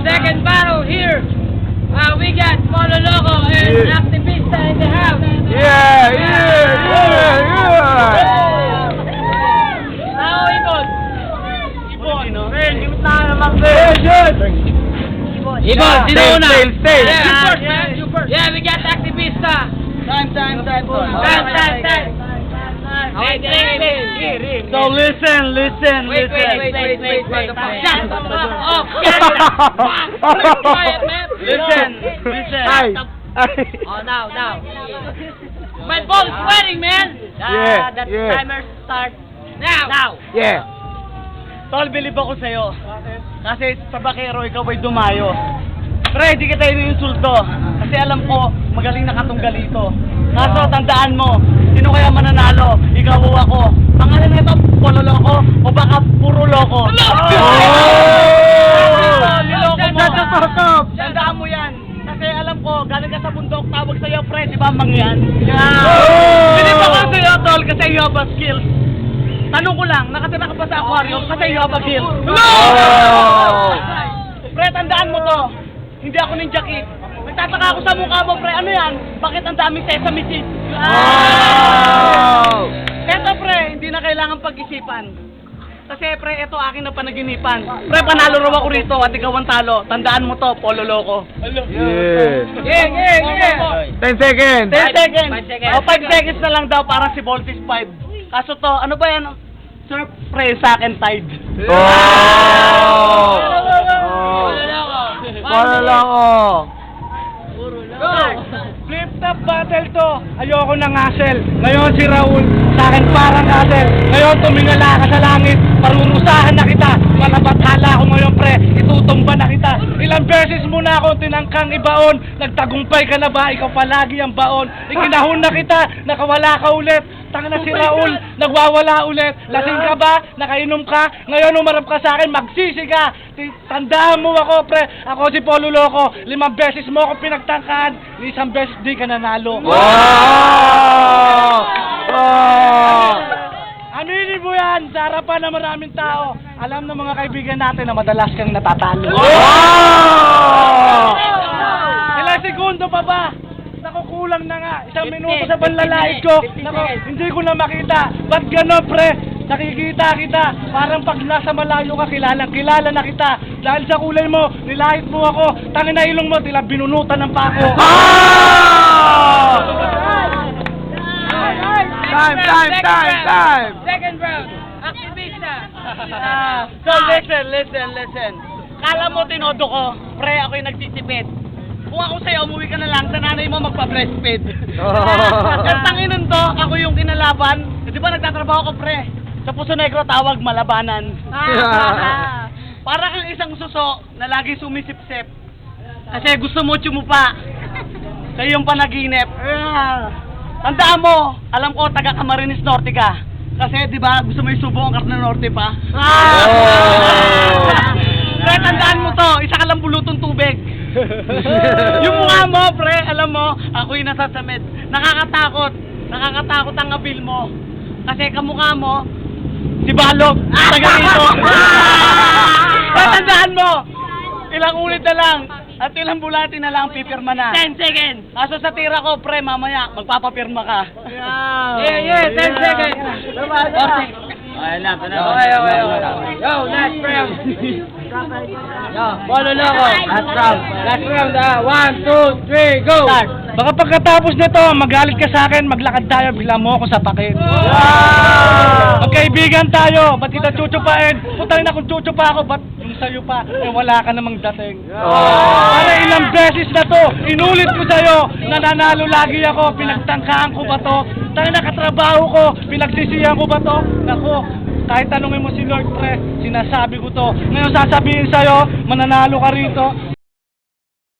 Second battle here. We got Polo Loco and Activista in the house. Yeah, yeah, yeah, yeah. Now, Ibon. Man, yung tayo naman, man. Ibon, sino una? Tail. Yeah, you first, man. You first. Yeah, we got Activista. Time. Hey. So listen. Wait. What the fuck? Shut the fuck up. Quiet, man. Listen. Shut the Oh, now. My ball is sweating, man. Yeah, The yeah. timer starts now. Yeah. Tol, bilib ako sa'yo. Kasi sa bakero, ikaw ay dumayo. Pre, di kita iniinsulto. Kasi alam ko, magaling na katunggal ito. Kaso, tandaan mo, sino kaya mananalo? Ikaw o ako. Pangalan na ito, Polo Loco o baka puro loko? Niloko mo. Tandaan mo yan. Kasi alam ko, galing ka sa bundok, tawag sa'yo, pre, di ba mangyan? Bilib ako sa'yo, Tol, kasi you have a skills. Tanong ko lang, nakatira ka pa sa aquarium kasi you have a gill. Pre, tandaan mo to. Hindi ako ninja kid. Nagtataka ako sa mukha mo, pre. Ano yan? Bakit ang daming sesame seeds? Eto, pre, hindi na kailangan pag-isipan. Kasi, pre, eto akin na panaginipan. Pre, panalo raw ako rito at ikaw ang talo. Tandaan mo to, Polo Loco. Yeah. 10 seconds. 10 seconds. 5 seconds. O, 5 seconds na lang daw para si Voltis 5. Kaso to, ano ba yan? Sir, pre, sa akin tide. Polo Loco. Flip-top battle to. Ayoko ng hassle. Ngayon si Raul, sa akin parang hassle. Ngayon tumingala ka sa langit. Parurusahan na kita. Malabathala ko ngayon, pre. Itutumba na kita. Ilang beses mo na ako tinangkang ibaon. Nagtagumpay ka na ba? Ikaw palagi ang baon. Ikinahon na kita. Nakawala ka ulit. Tanga na si Raul, nagwawala ulit. Lasing ka ba? Nakainom ka? Ngayon umarap ka sa akin, magsisi ka. Tandaan mo ako, pre. Ako si Polo Loco. 5 beses mo ako pinagtangkaan. 1 beses di ka nanalo. Aminin mo yan sa harapan ng maraming tao. Alam ng mga kaibigan natin na madalas kang natatalo. Ilang segundo pa ba? Nakukulang na nga. 1 minuto sa panlalait ko. Hindi ko na makita. Ba't gano'n, pre? Nakikita kita. Parang pag nasa malayo ka, kilala na kita. Dahil sa kulay mo, nilahit mo ako. Tangin na ilong mo, tila binunutan ng pako. Time. Second round. Activista. So listen. Kala mo tinodo ko, pre, ako yung nagsisipid. Kung ako sa'yo, umuwi ka na lang, sa nanay mo magpa-breastfeed. Ang tanginan to, ako yung kinalaban. Di ba nagtatrabaho ko, pre? Sa Puso Negro, tawag malabanan. Para kang isang suso na lagi sumisip-sip. Kasi gusto mo tsumupa. Sa iyong panaginip. Tandaan mo, alam ko, taga Camarines Norte ka. Kasi, di ba, gusto mo isubo ang Karne Norte pa? Pre, tandaan mo to, isa ka lang bulutong tubig. Yung mukha mo, pre, alam mo, ako'y nasasamid. Nakakatakot ang appeal mo. Kasi kamukha mo, si Balog, taga rito. Pre, tandaan mo, ilang ulit na lang, at ilang bulati na lang, pipirma na. 10 seconds. Kaso sa tira ko, pre, mamaya, magpapapirma ka. Yeah, 10 seconds. Okay. Yo, last round. Polo Loco. Last round. 1, 2, 3, go. Baka pagkatapos nito, magalit ka sa akin, maglakad tayo, bigla mo ako sapakin. Magkaibigan tayo, ba't kita chuchupain? Putang na kung chuchupa ako, ba't yung sa'yo pa, wala ka namang dating. Para ilang beses na to, inulit ko sa'yo, nananalo lagi ako, pinagtangkaan ko ba to? Tangina na katrabaho ko, pinagsisihan ko ba to? Nako, kahit tanungin mo si Lord, pre, sinasabi ko to. Ngayon sasabihin sa'yo, mananalo ka rito,